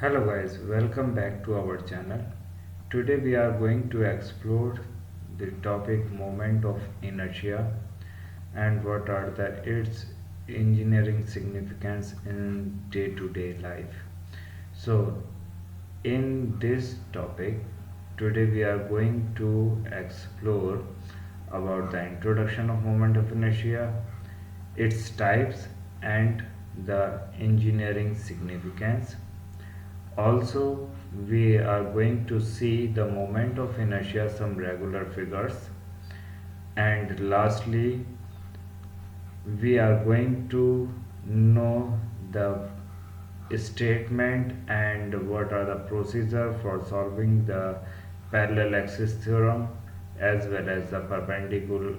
Hello guys, welcome back to our channel. Today we are going to explore the topic moment of inertia and what are its engineering significance in day-to-day life. So in this topic today we are going to explore about the introduction of moment of inertia, its types and the engineering significance. Also, we are going to see the moment of inertia, some regular figures, and lastly, we are going to know the statement and what are the procedure for solving the parallel axis theorem as well as the perpendicular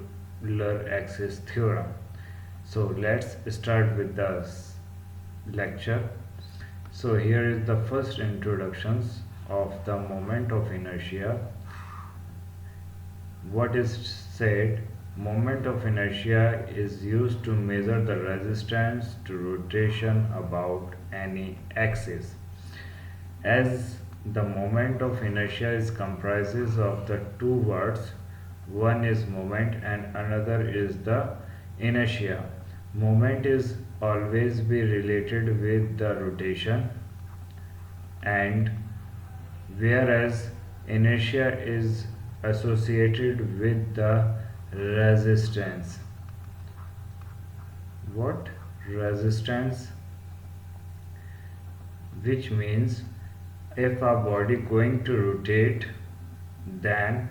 axis theorem. So let's start with the lecture. So here is the first introductions of the moment of inertia. What is said, moment of inertia is used to measure the resistance to rotation about any axis. As the moment of inertia is comprises of the two words, one is moment and another is the inertia. Moment is always be related with the rotation, and whereas inertia is associated with the resistance. What? Resistance, which means if a body going to rotate, then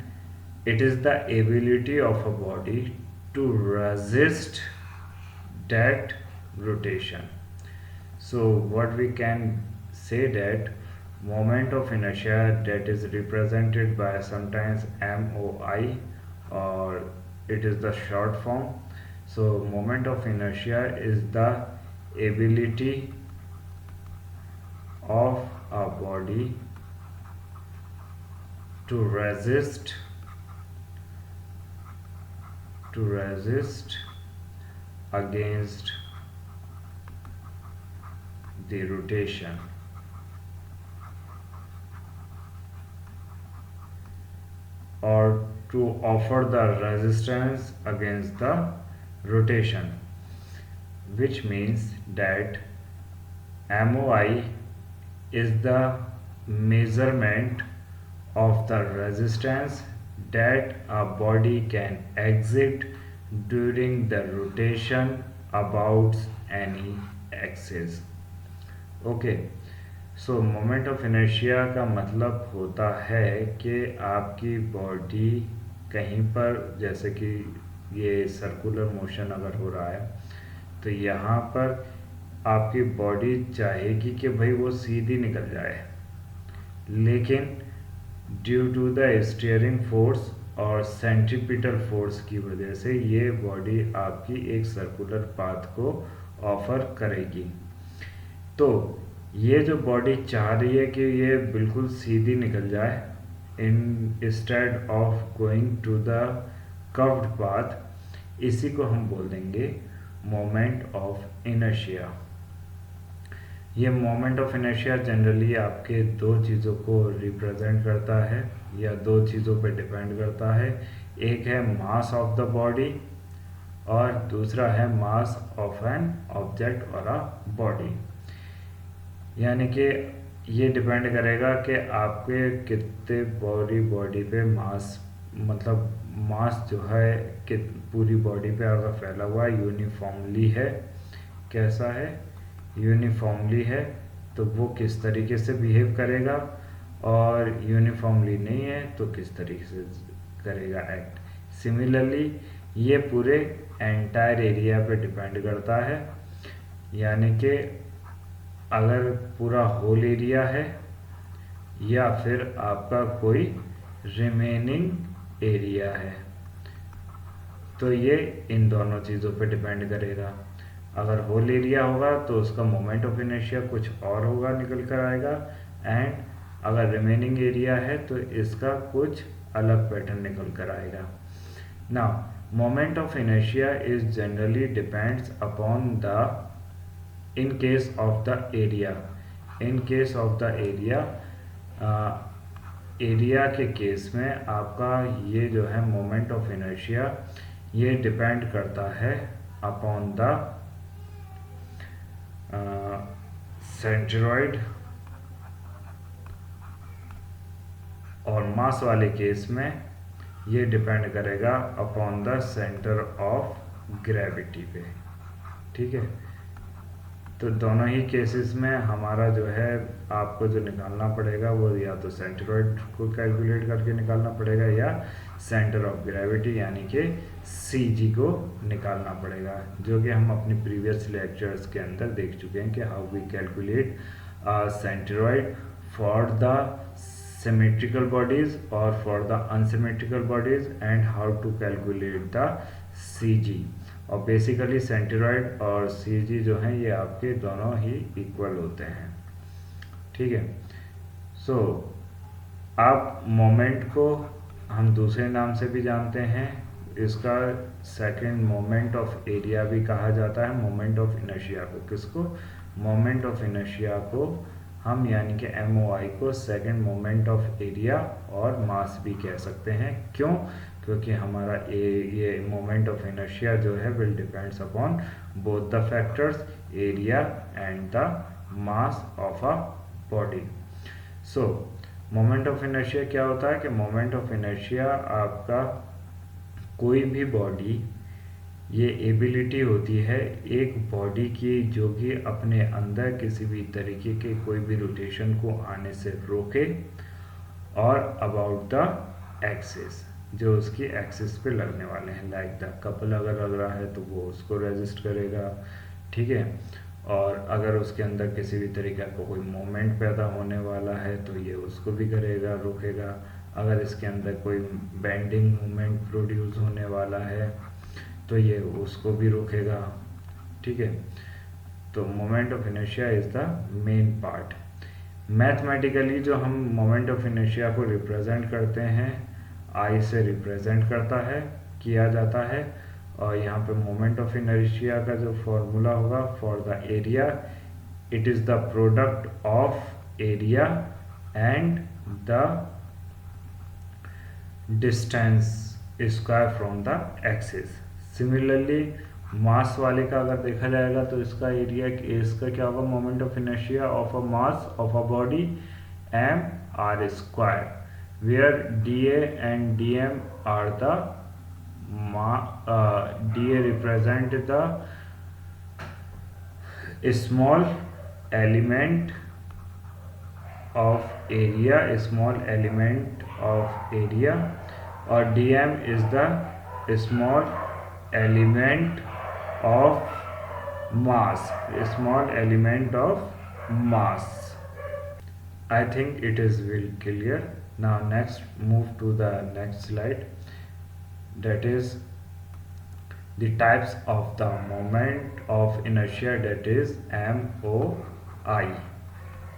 it is the ability of a body to resist that rotation. So what we can say that moment of inertia that is represented by sometimes MOI, or it is the short form. So moment of inertia is the ability of a body to resist against the rotation, or to offer the resistance against the rotation, which means that MOI is the measurement of the resistance that a body can exert during the rotation about any axis. Okay, so moment of inertia का मतलब होता है कि आपकी body कहीं पर, जैसे कि ये सर्कुलर मोशन अगर हो रहा है तो यहाँ पर आपकी बॉडी चाहेगी कि भाई वो सीधी निकल जाए, लेकिन due to the steering force और सेंट्रीपिटल फोर्स की वजह से ये बॉडी आपकी एक सर्कुलर पाथ को ऑफर करेगी। तो ये जो बॉडी चाह रही है कि ये बिल्कुल सीधी निकल जाए instead of going to the curved path, इसी को हम बोल देंगे मोमेंट ऑफ इनर्शिया। ये मोमेंट ऑफ इनर्शिया जनरली आपके दो चीज़ों को रिप्रेजेंट करता है या दो चीज़ों पे डिपेंड करता है। एक है मास ऑफ द बॉडी और दूसरा है मास ऑफ एन ऑब्जेक्ट और अ बॉडी। यानी कि ये डिपेंड करेगा कि आपके कितने बॉडी पे मास, मतलब मास जो है कि पूरी बॉडी पे अगर फैला हुआ है, यूनिफॉर्मली है, कैसा है, यूनिफॉर्मली है, तो वो किस तरीके से बिहेव करेगा, और यूनिफॉर्मली नहीं है तो किस तरीके से करेगा एक्ट। सिमिलरली ये पूरे एंटायर एरिया पे डिपेंड करता है, यानी कि अगर पूरा होल एरिया है या फिर आपका कोई रिमेनिंग एरिया है, तो ये इन दोनों चीज़ों पे डिपेंड करेगा। अगर होल एरिया होगा तो उसका मोमेंट ऑफ इनर्शिया कुछ और होगा, निकल कर आएगा, एंड अगर रिमेनिंग एरिया है तो इसका कुछ अलग पैटर्न निकल कर आएगा। Now moment of inertia is generally depends upon the, in case of the area, in case of the area, area के केस में आपका ये जो है मोमेंट ऑफ इनर्शिया ये डिपेंड करता है अपॉन द सेंट्रॉइड, और मास वाले केस में ये डिपेंड करेगा upon the centre of gravity पे। ठीक है, तो दोनों ही केसेस में हमारा जो है आपको जो निकालना पड़ेगा वो या तो सेंट्रॉइड को कैलकुलेट करके निकालना पड़ेगा या सेंटर ऑफ ग्रेविटी यानी कि CG को निकालना पड़ेगा, जो कि हम अपने प्रीवियस लेक्चर्स के अंदर देख चुके हैं कि how we calculate centroid for the symmetrical bodies or for the unsymmetrical bodies and how to calculate the CG। और बेसिकली सेंट्रॉइड और CG जो हैं ये आपके दोनों ही इक्वल होते हैं। ठीक है, सो आप मोमेंट को हम दूसरे नाम से भी जानते हैं, इसका सेकंड मोमेंट ऑफ एरिया भी कहा जाता है, मोमेंट ऑफ इनर्शिया को। किसको? मोमेंट ऑफ इनर्शिया को हम यानी कि MOI को सेकंड मोमेंट ऑफ एरिया और मास भी कह सकते हैं। क्यों? क्योंकि हमारा ये मोमेंट ऑफ इनर्शिया जो है will depends upon both the factors area and the mass of a body. So moment of inertia क्या होता है कि मोमेंट ऑफ इनर्शिया आपका कोई भी बॉडी, ये एबिलिटी होती है एक बॉडी की जो कि अपने अंदर किसी भी तरीके के कोई भी रोटेशन को आने से रोके और अबाउट द एक्सिस, जो उसकी एक्सिस पे लगने वाले हैं, लाइक द कपल अगर लग रहा है तो वो उसको रेजिस्ट करेगा। ठीक है, और अगर उसके अंदर किसी भी तरीके का कोई मोमेंट पैदा होने वाला है तो ये उसको भी करेगा, रोकेगा। अगर इसके अंदर कोई बेंडिंग मोमेंट प्रोड्यूस होने वाला है तो ये उसको भी रोकेगा। ठीक है, तो moment of inertia is the main part. Mathematically जो हम मोमेंट ऑफ इनर्शिया को रिप्रेजेंट करते हैं, आई से रिप्रेजेंट करता है, किया जाता है, और यहाँ पे मोमेंट ऑफ इनर्शिया का जो फॉर्मूला होगा for the area, it is the product of area and the distance square from the axis. Similarly mass वाले का अगर देखा जाएगा तो इसका एरिया, इसका क्या होगा, moment of inertia of a mass of a body mr square, where dA and dm are the dA represent the small element of area, small element of area, और dm is the small element of mass, small element of mass। I think it is well clear. Now next move to the next slide, that is the types of the moment of inertia, that is MOI,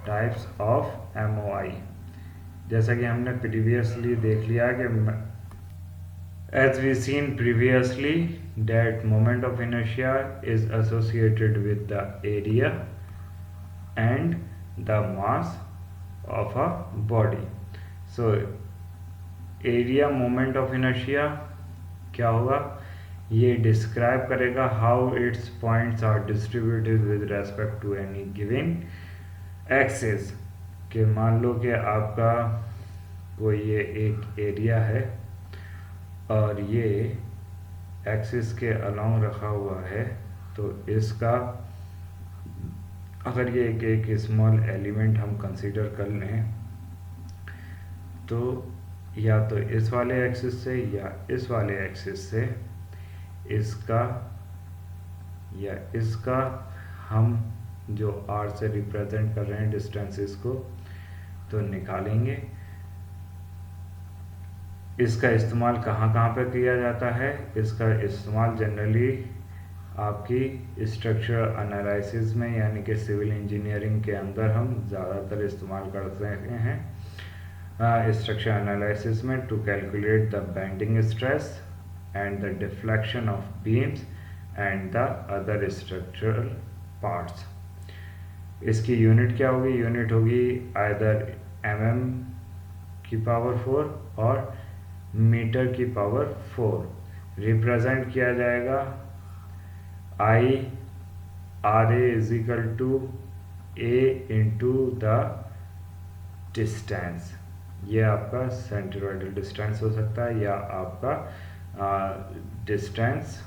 types of MOI। जैसा कि हमने previously देख लिया कि as we seen previously that moment of inertia is associated with the area and the mass of a body। So area moment of inertia क्या होगा, ये describe करेगा how its points are distributed with respect to any given axis. कि मान लो कि आपका कोई ये एक एरिया है और ये एक्सिस के अलोंग रखा हुआ है, तो इसका अगर ये एक स्मॉल एलिमेंट हम कंसीडर कर लें तो या तो इस वाले एक्सिस से या इस वाले एक्सिस से इसका या इसका हम जो r से रिप्रेजेंट कर रहे हैं डिस्टेंसेस को तो निकालेंगे। इसका इस्तेमाल कहाँ कहाँ पर किया जाता है, इसका इस्तेमाल जनरली आपकी स्ट्रक्चर एनालिसिस में यानी कि सिविल इंजीनियरिंग के अंदर हम ज़्यादातर इस्तेमाल करते हैं स्ट्रक्चर एनालिसिस में, to calculate the bending stress and the deflection of beams and the other structural parts. इसकी यूनिट क्या होगी? यूनिट होगी आइदर mm की पावर 4 और मीटर की पावर 4। रिप्रेजेंट किया जाएगा I R A is equal to A into the distance. ये आपका सेंट्रोइडल डिस्टेंस हो सकता है या आपका distance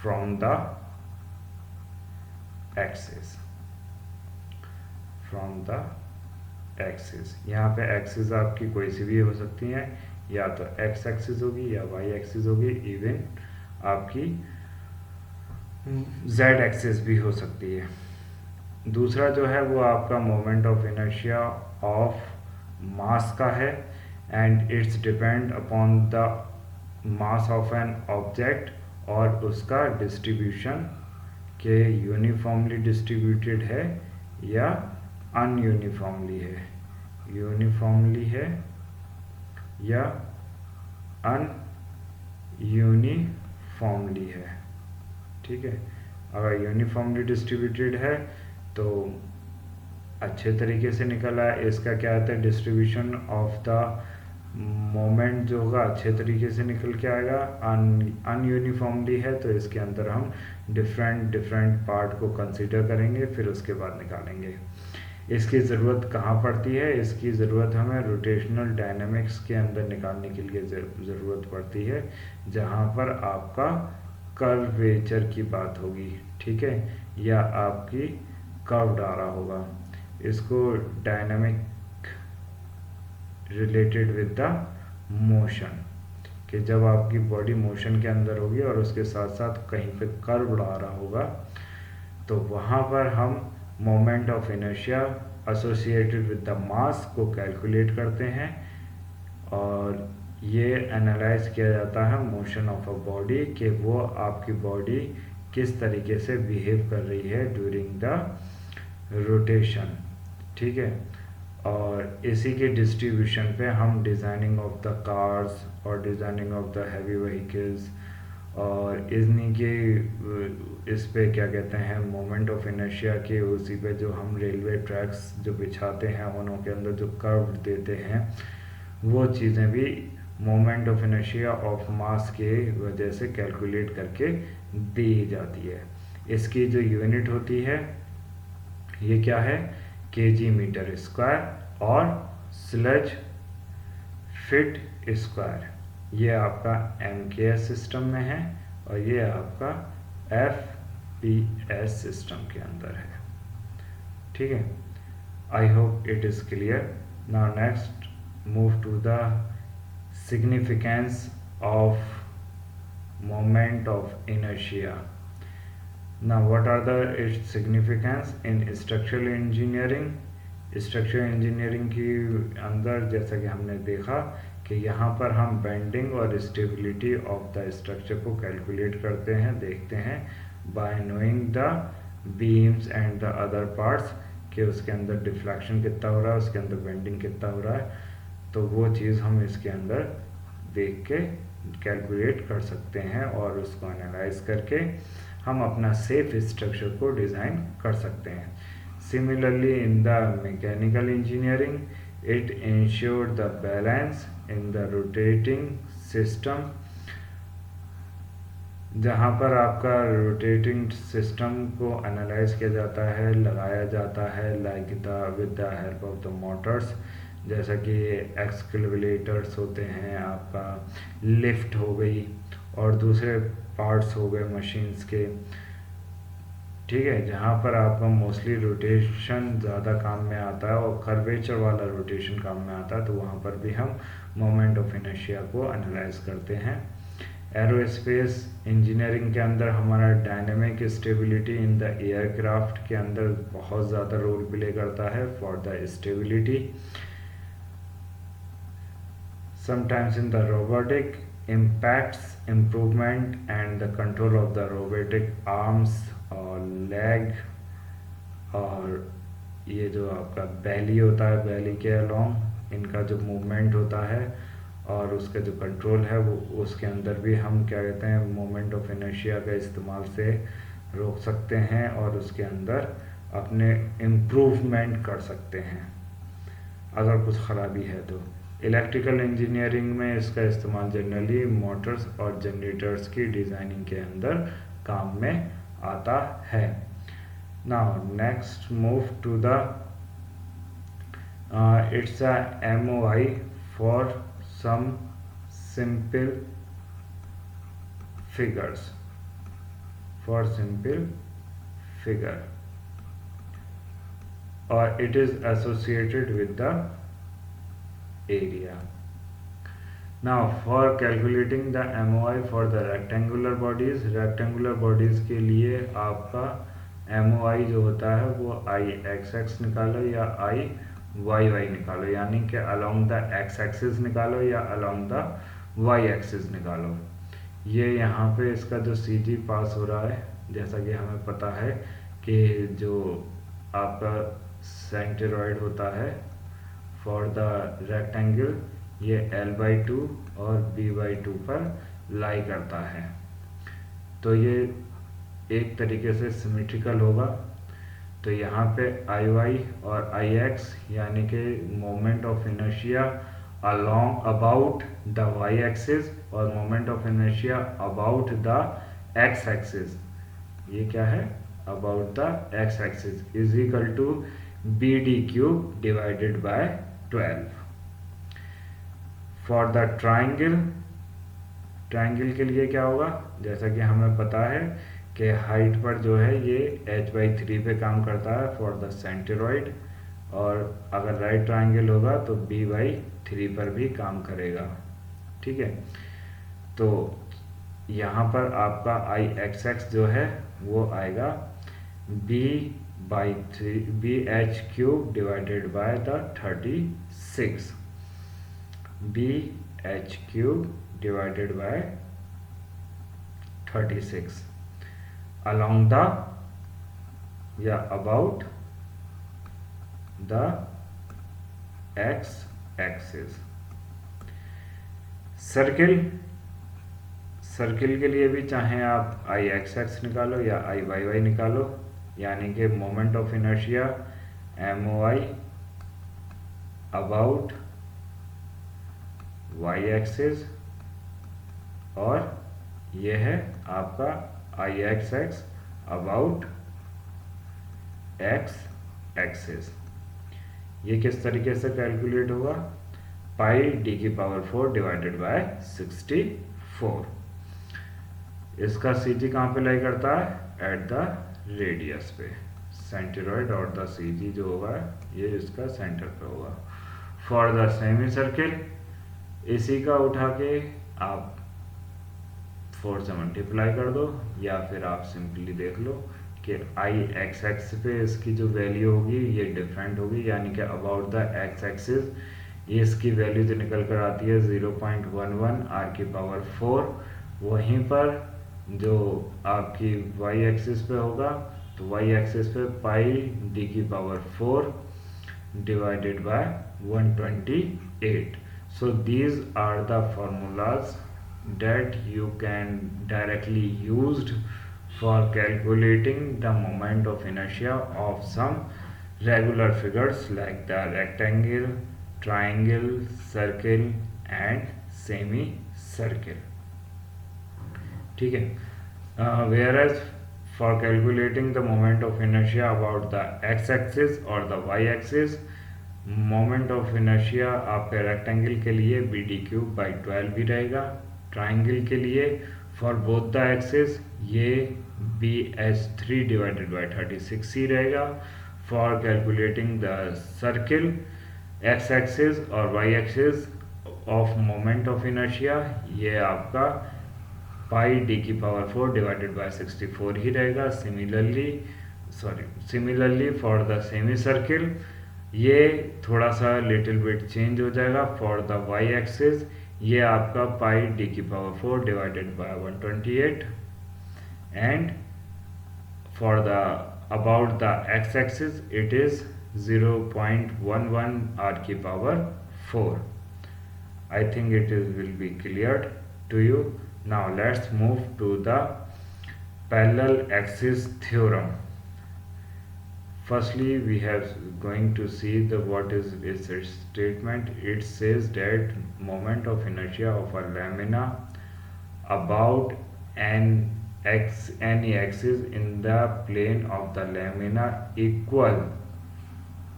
from the axis, from the axis. यहाँ पे एक्सिस आपकी कोई सी भी हो सकती है, या तो एक्स एक्सिस होगी या वाई एक्सिस होगी, इवन आपकी जेड एक्सिस भी हो सकती है। दूसरा जो है वो आपका moment of inertia of mass का है, and it's depend upon the mass of an object और उसका डिस्ट्रीब्यूशन के यूनिफॉर्मली डिस्ट्रीब्यूटेड है या अनयूनिफॉर्मली है, यूनिफॉर्मली है या अनयूनिफॉर्मली है। ठीक है, अगर यूनिफॉर्मली डिस्ट्रीब्यूटेड है तो अच्छे तरीके से निकला है। इसका क्या होता है, डिस्ट्रीब्यूशन ऑफ द मोमेंट जो होगा अच्छे तरीके से निकल के आएगा। अनयूनिफॉर्मली है तो इसके अंदर हम डिफरेंट पार्ट को कंसीडर करेंगे, फिर उसके बाद निकालेंगे। इसकी ज़रूरत कहाँ पड़ती है? इसकी ज़रूरत हमें रोटेशनल डायनामिक्स के अंदर निकालने के लिए ज़रूरत पड़ती है, जहाँ पर आपका कर्वेचर की बात होगी, ठीक है, या आपकी कर्व आ रहा होगा। इसको dynamic related with the motion, कि जब आपकी बॉडी मोशन के अंदर होगी और उसके साथ साथ कहीं पे कर्व आ रहा होगा, तो वहाँ पर हम moment of inertia associated with the mass को कैलकुलेट करते हैं, और ये एनालाइज किया जाता है मोशन ऑफ अ बॉडी, कि वो आपकी बॉडी किस तरीके से बिहेव कर रही है ड्यूरिंग द रोटेशन। ठीक है, और इसी के डिस्ट्रीब्यूशन पे हम डिज़ाइनिंग ऑफ द कार्स और designing of the heavy vehicles और इन्हीं के इस पे क्या कहते हैं मोमेंट ऑफ इनर्शिया के उसी पे जो हम रेलवे ट्रैक्स जो बिछाते हैं उनों के अंदर जो कर्व देते हैं, वो चीज़ें भी moment of inertia of mass के वजह से कैलकुलेट करके दी जाती है। इसकी जो यूनिट होती है ये क्या है, केजी मीटर स्क्वायर और स्लेज फिट स्क्वायर। ये आपका एमकेएस सिस्टम में है और ये आपका एफपीएस सिस्टम के अंदर है। ठीक है, I hope it is clear. Now next move to the significance of moment of inertia. Now what are the its significance in structural engineering? Structural engineering के अंदर जैसा कि हमने देखा कि यहाँ पर हम बेंडिंग और स्टेबिलिटी ऑफ द स्ट्रक्चर को कैलकुलेट करते हैं, देखते हैं bye knowing the beams and the other parts, कि उसके अंदर डिफ्लेक्शन कितना हो रहा है, उसके अंदर बेंडिंग कितना हो रहा है, तो वो चीज़ हम इसके अंदर देख के कैलकुलेट कर सकते हैं और उसको एनालाइज करके हम अपना सेफ स्ट्रक्चर को डिज़ाइन कर सकते हैं। Similarly in the mechanical engineering it ensure the balance in the rotating system, जहाँ पर आपका रोटेटिंग सिस्टम को एनालाइज किया जाता है, लगाया जाता है like the with the help of the Motors, जैसा कि एक्सकैवेटर्स होते हैं, आपका लिफ्ट हो गई और दूसरे पार्ट्स हो गए मशीन्स के। ठीक है, जहाँ पर आपका मोस्टली रोटेशन ज़्यादा काम में आता है और कर्वेचर वाला रोटेशन काम में आता है, तो वहाँ पर भी हम मोमेंट ऑफ इनर्शिया को एनालाइज करते हैं। एरोस्पेस इंजीनियरिंग के अंदर हमारा dynamic stability in the aircraft के अंदर बहुत ज़्यादा रोल प्ले करता है for the stability. Sometimes in the robotic impacts improvement and the control of the robotic arms or leg, और ये जो आपका बैली होता है, बैली के अलोंग इनका जो मूवमेंट होता है और उसका जो कंट्रोल है वो उसके अंदर भी हम क्या कहते हैं मोमेंट ऑफ इनर्शिया का इस्तेमाल से रोक सकते हैं और उसके अंदर अपने इम्प्रूवमेंट कर सकते हैं अगर कुछ ख़राबी है तो। इलेक्ट्रिकल इंजीनियरिंग में इसका इस्तेमाल जनरली मोटर्स और जनरेटर्स की डिज़ाइनिंग के अंदर काम में आता है। Now next move to the it's a MOI for some simple figures, for simple figure, or it is associated with the area. Now for calculating the MOI for the rectangular bodies के लिए आपका MOI जो होता है वो IXX निकालो या IYY निकालो, यानी कि अलोंग द एक्स एक्सिस निकालो या अलोंग द वाई एक्सिस निकालो। ये यहाँ पे इसका जो CG पास हो रहा है, जैसा कि हमें पता है कि जो आपका सेंटरॉइड होता है फॉर द रेक्टेंगल ये L/2 और B/2 पर लाई करता है, तो ये एक तरीके से सिमेट्रिकल होगा। तो यहाँ पे IY और IX यानी कि moment of inertia along about the y axis और moment of inertia about the x axis, ये क्या है about the x axis is equal to BD³ divided by 12। For the triangle के लिए क्या होगा, जैसा कि हमें पता है कि हाइट पर जो है ये h/3 पे काम करता है फॉर द सेंटरॉइड, और अगर राइट ट्राइंगल होगा तो B/3 पर भी काम करेगा। ठीक है, तो यहाँ पर आपका IXX जो है वो आएगा BH³ divided by the 36, BH³ divided by 36 along the या about the x axis। Circle के लिए भी चाहे आप IXX निकालो या IYY निकालो, यानी कि moment of inertia MOI about y axis और ये है आपका IXX अबाउट x एक्सिस। ये किस तरीके से कैलकुलेट होगा, πd⁴ डिवाइडेड बाय 64। इसका CG कहाँ पे लाई करता है, एट द रेडियस पे, सेंटरॉइड और द CG जो होगा ये इसका सेंटर पे होगा। फॉर द सेमी सर्किल इसी का उठा के आप 4 से मल्टीप्लाई कर दो, या फिर आप सिंपली देख लो कि IXX पे इसकी जो वैल्यू होगी ये डिफरेंट होगी, यानी कि अबाउट द x एक्सिस ये इसकी वैल्यू जो निकल कर आती है 0.11 r⁴। वहीं पर जो आपकी y एक्सिस पे होगा तो y एक्सिस पे πd⁴ divided bye 128। So these are the formulas that you can directly used for calculating the moment of inertia of some regular figures like the rectangle, triangle, circle and semicircle। ठीक है, whereas for calculating the moment of inertia about the x-axis or the y-axis, moment of inertia आपके rectangle के लिए BD³/12 भी रहेगा, triangle के लिए for both the axis ये BH³ डिवाइडेड बाय 36 ही रहेगा। For calculating the circle x axis और y axis of moment of inertia ये आपका πd⁴ डिवाइडेड बाय 64 ही रहेगा। Similarly for the semi circle ये थोड़ा सा लिटिल बिट चेंज हो जाएगा। फॉर द वाई एक्सिस ये आपका πd⁴ divided bye 128 and for the about the x axis it is 0.11 r⁴। I think it is will be cleared to you. Now let's move to the parallel axis theorem. Firstly, we have going to see the what is its statement. It says that moment of inertia of a lamina about any axis in the plane of the lamina equal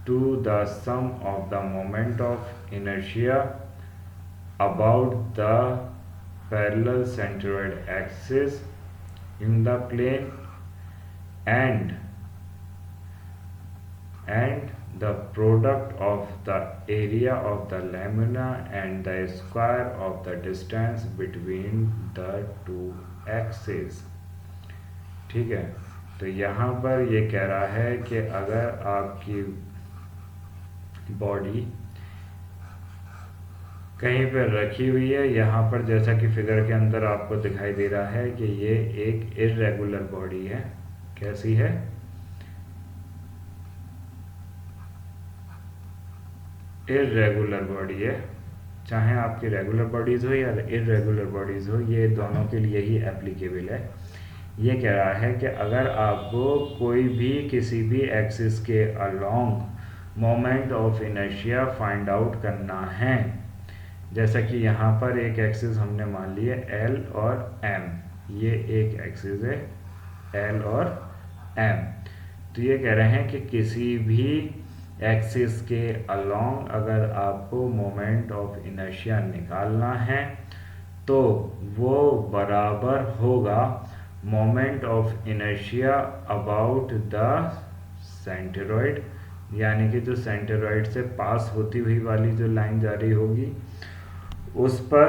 to the sum of the moment of inertia about the parallel centroid axis in the plane and the product of the area of the lamina and the square of the distance between the two axes. ठीक है, तो यहाँ पर ये कह रहा है कि अगर आपकी बॉडी कहीं पर रखी हुई है, यहाँ पर जैसा कि फिगर के अंदर आपको दिखाई दे रहा है कि ये एक इर्रेगुलर बॉडी है। कैसी है? इर्रेगुलर बॉडी है। चाहे आपकी रेगुलर बॉडीज हो या इर्रेगुलर बॉडीज हो, ये दोनों के लिए ही एप्लीकेबल है। ये कह रहा है कि अगर आपको कोई भी किसी भी एक्सिस के along moment of inertia find out करना है, जैसा कि यहाँ पर एक एक्सिस हमने मान ली है एल और एम, ये एक एक्सिस है एल और एम, तो ये कह रहे हैं कि किसी भी एक्सिस के अलोंग अगर आपको मोमेंट ऑफ इनर्शिया निकालना है तो वो बराबर होगा moment of inertia about the centroid, यानी कि जो सेंटरॉइड से पास होती हुई वाली जो लाइन जा रही होगी उस पर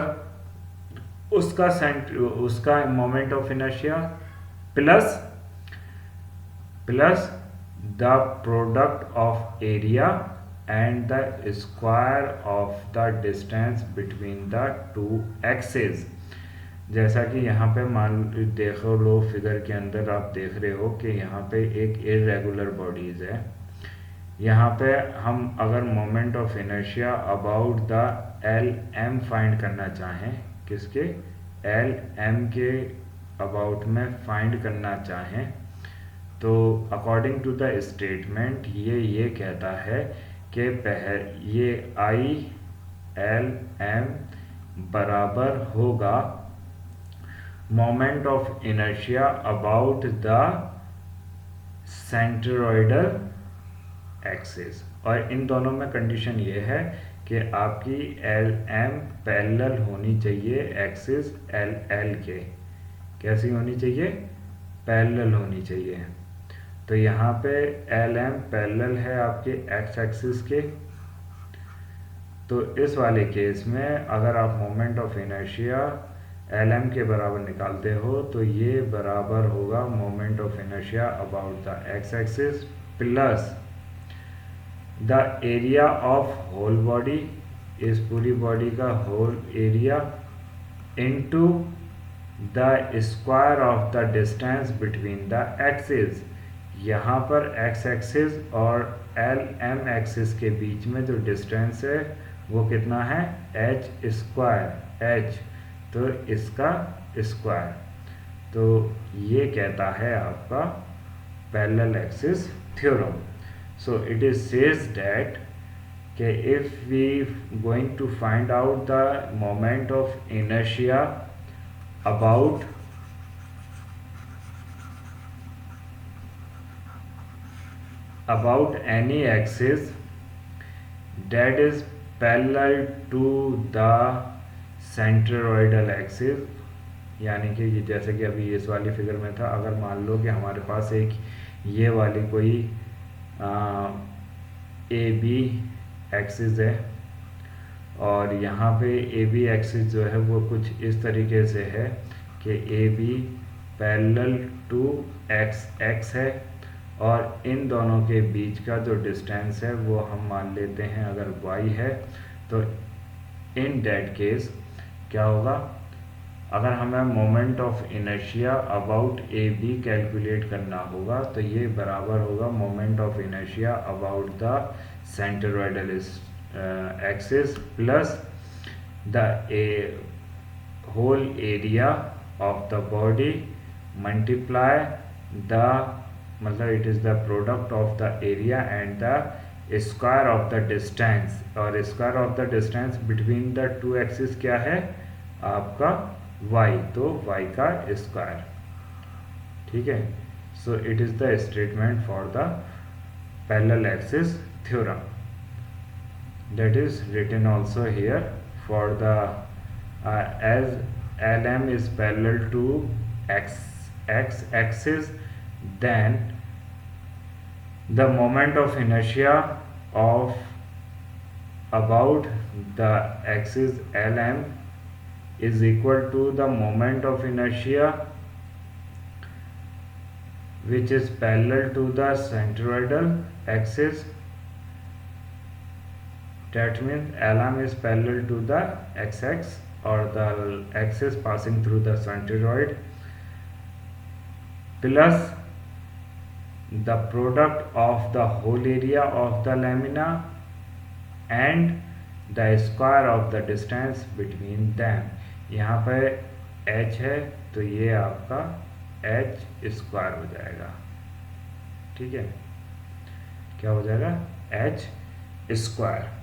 उसका moment of inertia plus the product of area and the square of the distance between the two axes। जैसा कि यहाँ पे मान देखो लो फिगर के अंदर आप देख रहे हो कि यहाँ पे एक इर्रेगुलर बॉडीज है। यहाँ पे हम अगर moment of inertia about the L M find करना चाहें, किसके? एल एम के अबाउट में फाइंड करना चाहें, तो अकॉर्डिंग टू द स्टेटमेंट ये कहता है कि ये आई एल एम बराबर होगा moment of inertia about the centroidal axis. और इन दोनों में कंडीशन ये है कि आपकी एल एम पैरेलल होनी चाहिए एक्सिस एल एल के। कैसी होनी चाहिए? पैरेलल होनी चाहिए। तो यहाँ पे एल एम पैरेलल है आपके एक्स एक्सिस के, तो इस वाले केस में अगर आप moment of inertia L M के बराबर निकालते हो तो ये बराबर होगा moment of inertia about the x axis plus the area of whole body, इस पूरी बॉडी का whole area, into the square of the distance between the axis. यहाँ पर एक्स एक्सिस और एल एम एक्सिस के बीच में जो डिस्टेंस है वो कितना है? एच स्क्वायर, एच तो इसका स्क्वायर। तो ये कहता है आपका parallel axis theorem. So it is says that कि if we going to find out the moment of inertia about any axis that is parallel to the centroidal axis, यानी कि ये जैसे कि अभी इस वाली फिगर में था, अगर मान लो कि हमारे पास एक ये वाली कोई ए बी एक्सिस है और यहाँ पे ए बी एक्सिस जो है वो कुछ इस तरीके से है कि A B parallel to X X है और इन दोनों के बीच का जो डिस्टेंस है वो हम मान लेते हैं अगर y है, तो इन दैट केस क्या होगा? अगर हमें moment of inertia about A B calculate करना होगा तो ये बराबर होगा moment of inertia about the centroidal axis plus the whole area of the body multiply the, मतलब it is the product of the area and the square of the distance, और square of the distance between the two axis क्या है आपका y, तो y का square. ठीक है, so it is the statement for the parallel axis theorem, that is written also here for the as LM is parallel to x axis, then the moment of inertia of about the axis LM is equal to the moment of inertia which is parallel to the centroidal axis. That means LM is parallel to the x-axis or the axis passing through the centroid, plus the product of the whole area of the lamina and the square of the distance between them. यहाँ पे h है तो ये आपका h square हो जाएगा। ठीक है, क्या हो जाएगा h स्क्वायर।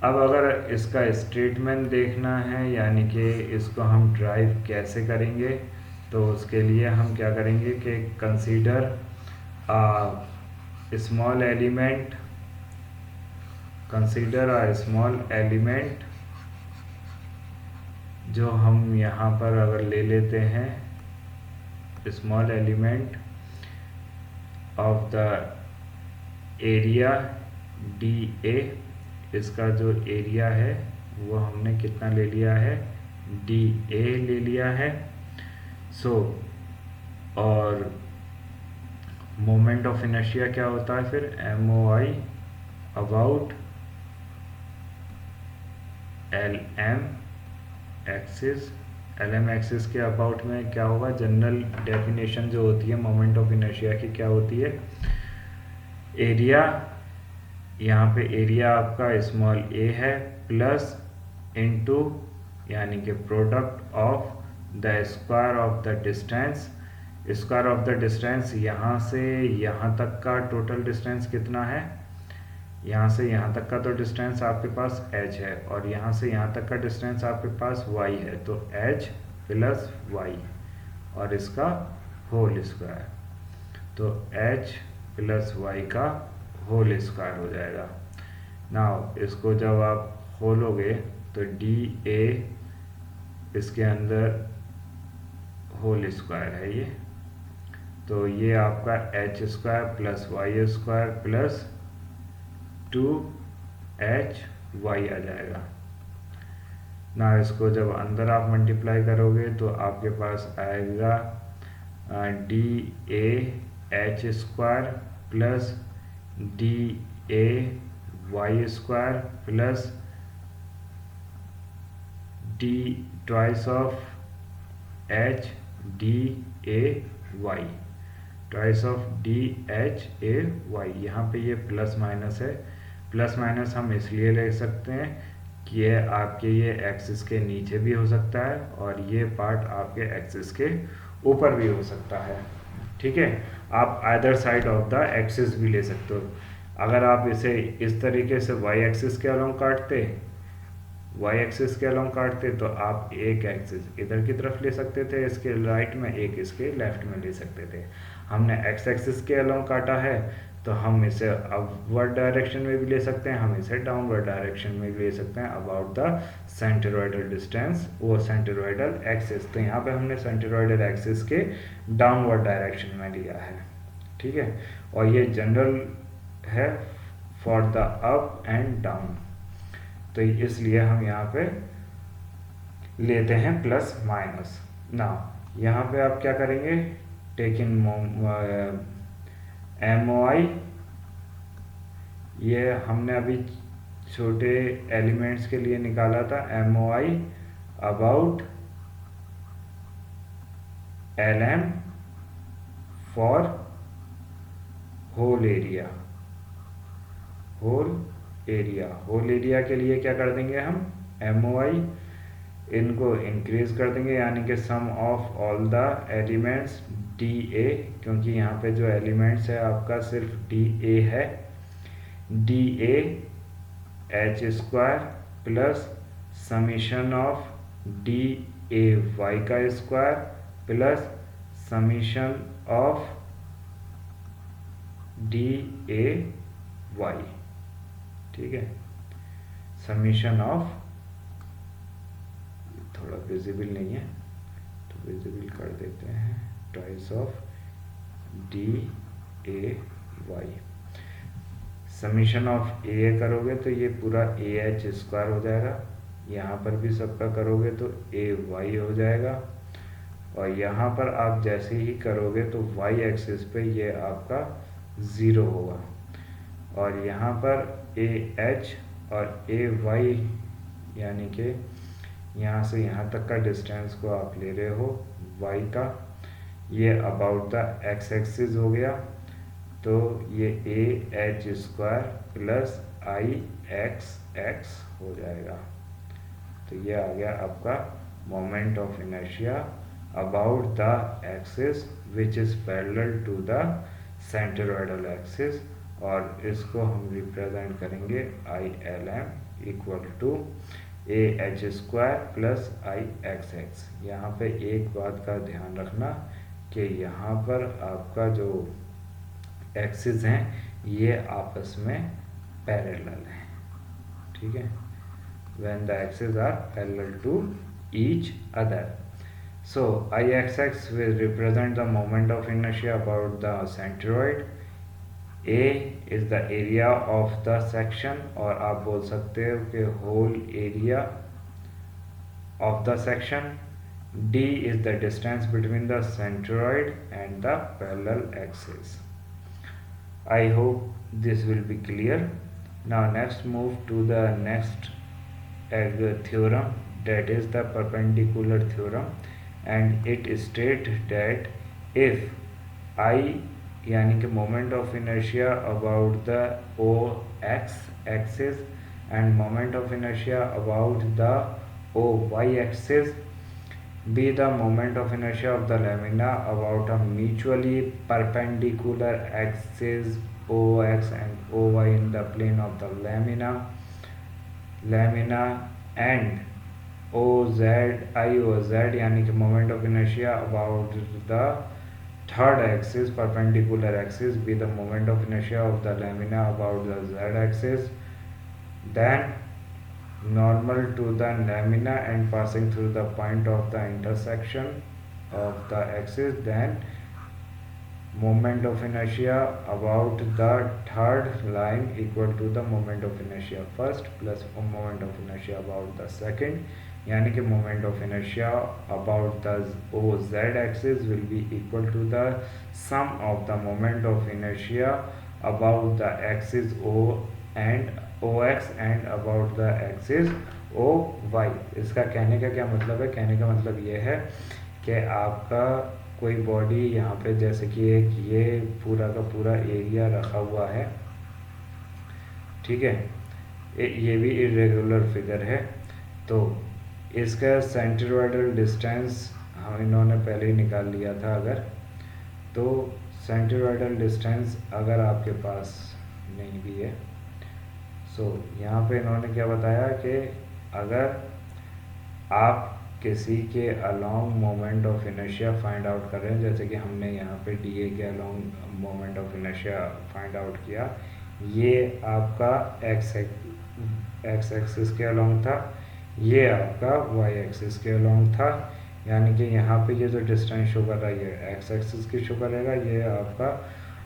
अब अगर इसका स्टेटमेंट देखना है, यानी कि इसको हम ड्राइव कैसे करेंगे, तो उसके लिए हम क्या करेंगे कि consider small element, consider a small element, जो हम यहाँ पर अगर ले लेते हैं small element of the area DA, इसका जो एरिया है वो हमने कितना ले लिया है DA ले लिया है। सो और मोमेंट ऑफ इनर्शिया क्या होता है फिर MOI about LM axis. LM axis के अबाउट में क्या होगा, जनरल डेफिनेशन जो होती है मोमेंट ऑफ इनर्शिया की क्या होती है, एरिया, यहाँ पे एरिया आपका स्मॉल a है प्लस इनटू यानी कि product of the square of the distance. Square of the distance यहाँ से यहाँ तक का टोटल डिस्टेंस कितना है, यहाँ से यहाँ तक का तो डिस्टेंस आपके पास h है, और यहाँ से यहाँ तक का डिस्टेंस आपके पास y है, तो h प्लस y और इसका होल स्क्वायर, तो h प्लस y का होल स्क्वायर हो जाएगा। नाउ इसको जब आप खोलोगे तो DA इसके अंदर होल स्क्वायर है ये, तो ये आपका h square plus y square plus 2hy आ जाएगा ना। इसको जब अंदर आप मल्टीप्लाई करोगे तो आपके पास आएगा DAh square plus DAy square plus D twice of h DAy, twice of DHAy। यहाँ पे ये प्लस माइनस है, प्लस माइनस हम इसलिए ले सकते हैं कि ये आपके ये एक्सिस के नीचे भी हो सकता है और ये पार्ट आपके एक्सिस के ऊपर भी हो सकता है। ठीक है, आप either side of the axis भी ले सकते हो। अगर आप इसे इस तरीके से y एक्सिस के अलोंग काटते तो आप एक एक्सिस इधर की तरफ ले सकते थे इसके राइट में, एक इसके लेफ्ट में ले सकते थे। हमने x एक्सिस के अलोंग काटा है तो हम इसे अपवर्ड डायरेक्शन में भी ले सकते हैं, हम इसे डाउनवर्ड डायरेक्शन में भी ले सकते हैं अबाउट द सेंटरोइडल डिस्टेंस, वो सेंटरोइडल एक्सिस। तो यहाँ पे हमने सेंटरोइडल एक्सिस के डाउनवर्ड डायरेक्शन में लिया है। ठीक है, और ये जनरल है for the up and down, तो इसलिए हम यहाँ पे लेते हैं प्लस माइनस। ना यहाँ पे आप क्या करेंगे, टेक इन MOI, ये हमने अभी छोटे एलिमेंट्स के लिए निकाला था, MOI about LM for whole area. Whole area के लिए क्या कर देंगे हम, MOI इनको इंक्रीज कर देंगे, यानी कि sum of all the elements D A, क्योंकि यहाँ पे जो एलिमेंट्स है आपका सिर्फ डी ए है, D A H square plus summation of D A Y का square plus summation of D A Y, ठीक है। समीशन ऑफ, थोड़ा विजिबल नहीं है तो विजिबल कर देते हैं, twice of D A Y. Summation of A करोगे तो ये पूरा ए एच स्क्वायर हो जाएगा, यहाँ पर भी सबका करोगे तो ए वाई हो जाएगा, और यहाँ पर आप जैसे ही करोगे तो वाई एक्सिस पे ये आपका 0 होगा, और यहाँ पर ए एच और ए वाई यानी कि यहाँ से यहाँ तक का डिस्टेंस को आप ले रहे हो वाई का, ये अबाउट द एक्स एक्सिस हो गया, तो ये A H square plus I X X हो जाएगा। तो ये आ गया आपका moment of inertia about the axis which is parallel to the centroidal axis, और इसको हम रिप्रेजेंट करेंगे I L M equal to A H square plus I X X. यहाँ पे एक बात का ध्यान रखना कि यहाँ पर आपका जो एक्सिस हैं ये आपस में पैरेलल हैं, ठीक है, when the axes are parallel to each other. So Ixx will represent the moment of inertia about the centroid. A is the area of the section, और आप बोल सकते हो कि whole area of the section. D is the distance between the centroid and the parallel axis. I hope this will be clear. Now next move to the next theorem, that is the perpendicular theorem, and it states that if I यानी कि moment of inertia about the OX axis and moment of inertia about the OY axis be the moment of inertia of the lamina about a mutually perpendicular axis OX and OY in the plane of the lamina and OZ IOZ यानी कि moment of inertia about the third axis perpendicular axis be the moment of inertia of the lamina about the Z axis, then normal to the lamina and passing through the point of the intersection of the axis, then moment of inertia about the third line equal to the moment of inertia first plus moment of inertia about the second, यानी कि moment of inertia about the OZ axis will be equal to the sum of the moment of inertia about the axis O and OX and about the axis OY। इसका कहने का क्या मतलब है? कहने का मतलब ये है कि आपका कोई बॉडी यहाँ पे जैसे कि एक ये पूरा का पूरा एरिया रखा हुआ है, ठीक है, ये भी इरेगुलर फिगर है, तो इसका सेंट्रोइडल डिस्टेंस हम इन्होंने पहले ही निकाल लिया था। अगर तो सेंट्रोइडल डिस्टेंस अगर आपके पास नहीं भी है, सो यहाँ पे इन्होंने क्या बताया कि अगर आप किसी के along moment of inertia find out कर रहे हैं, जैसे कि हमने यहाँ पे डी ए के along moment of inertia find out किया, ये आपका एक्स एक्सिस के अलोंग था, ये आपका वाई एक्सिस के अलोंग था, यानी कि यहाँ पे ये जो डिस्टेंस शो कर रहा है ये एक्स एक्सिस की शो करेगा, ये आपका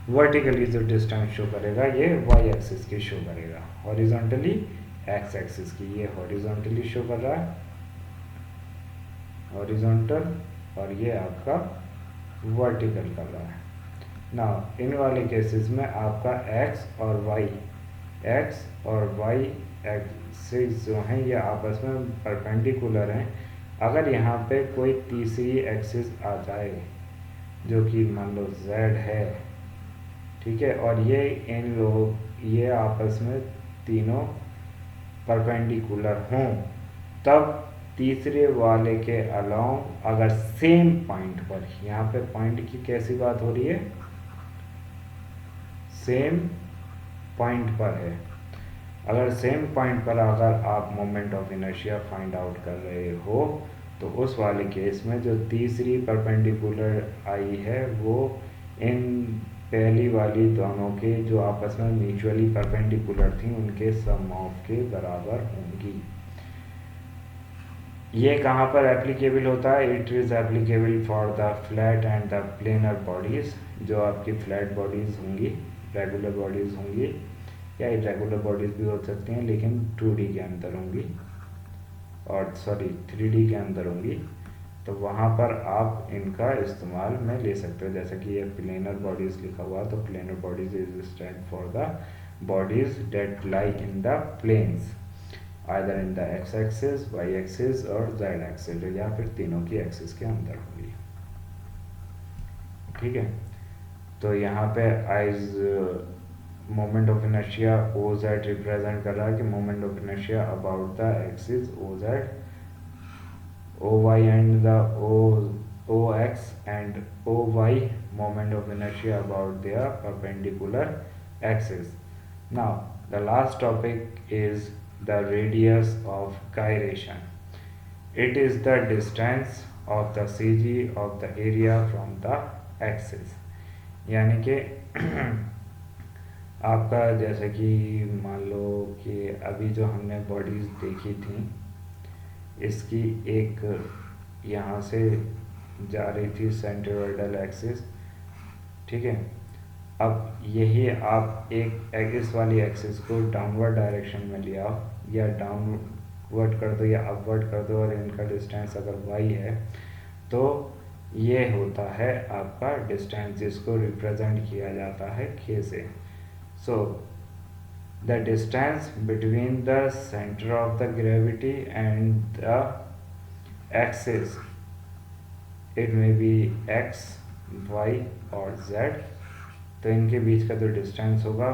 वर्टिकली जो डिस्टेंस शो करेगा ये वाई एक्सिस की शो करेगा, हॉरिजॉन्टली एक्स एक्सिस की, ये हॉरिजॉन्टली शो कर रहा है हॉरिजॉन्टल, और ये आपका वर्टिकल कर रहा है ना। इन वाले केसेस में आपका एक्स और वाई एक्सिस जो हैं ये आपस में परपेंडिकुलर हैं। अगर यहाँ पे कोई तीसरी एक्सिस आ जाए जो कि मान लो जेड है, ठीक है, और ये आपस में तीनों परपेंडिकुलर हों, तब तीसरे वाले के अलोंग अगर सेम पॉइंट पर, यहाँ पे पॉइंट की कैसी बात हो रही है, सेम पॉइंट पर है, अगर सेम पॉइंट पर अगर आप moment of inertia find out कर रहे हो तो उस वाले केस में जो तीसरी परपेंडिकुलर आई है वो इन पहली वाली दोनों के जो आपस में म्यूचुअली परपेंडिकुलर थी उनके सम ऑफ के बराबर होंगी। ये कहाँ पर एप्लीकेबल होता है? It is applicable for the flat and the planar bodies. जो आपकी फ्लैट बॉडीज़ होंगी, रेगुलर बॉडीज़ होंगी या इरेगुलर बॉडीज़ भी हो सकती हैं लेकिन 2D के अंदर होंगी, और सॉरी 3D के अंदर होंगी, तो वहाँ पर आप इनका इस्तेमाल में ले सकते हो। जैसे कि ये प्लेनर बॉडीज़ लिखा हुआ, तो planar bodies is stand for the bodies that lie in the planes either in the x axis, y axis और z axis, या फिर तीनों की एक्सिस के अंदर होंगी। ठीक है, तो यहाँ पे I's moment of inertia O Z represent कर रहा है कि moment of inertia about the axis O Z, O Y and the O X and O Y moment of inertia about their perpendicular axis. Now the last topic is the radius of gyration. It is the distance of the CG of the area from the axis। यानी कि आपका जैसे कि मान लो कि अभी जो हमने बॉडीज़ देखी थी, इसकी एक यहाँ से जा रही थी सेंट्रोइडल एक्सिस, ठीक है। अब यही आप एक इस वाली एक्सिस को डाउनवर्ड डायरेक्शन में ले आओ, या डाउनवर्ड कर दो या अपवर्ड कर दो, और इनका डिस्टेंस अगर y है तो ये होता है आपका डिस्टेंस, जिसको रिप्रेजेंट किया जाता है k से। So the distance between the centre of the gravity and the axis, it may be x, y और z, तो इनके बीच का जो डिस्टेंस होगा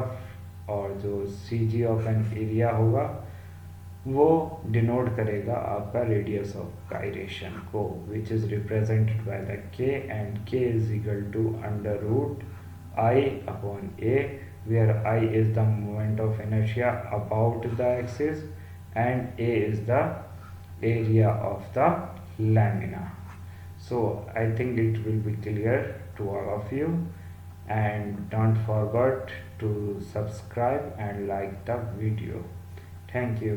और जो C G of an area होगा वो डिनोट करेगा आपका रेडियस ऑफ गायरेशन को, which is represented by the K, and K is equal to under root I upon A, where I is the moment of inertia about the axis and A is the area of the lamina. So I think it will be clear to all of you, and don't forget to subscribe and like the video. Thank you.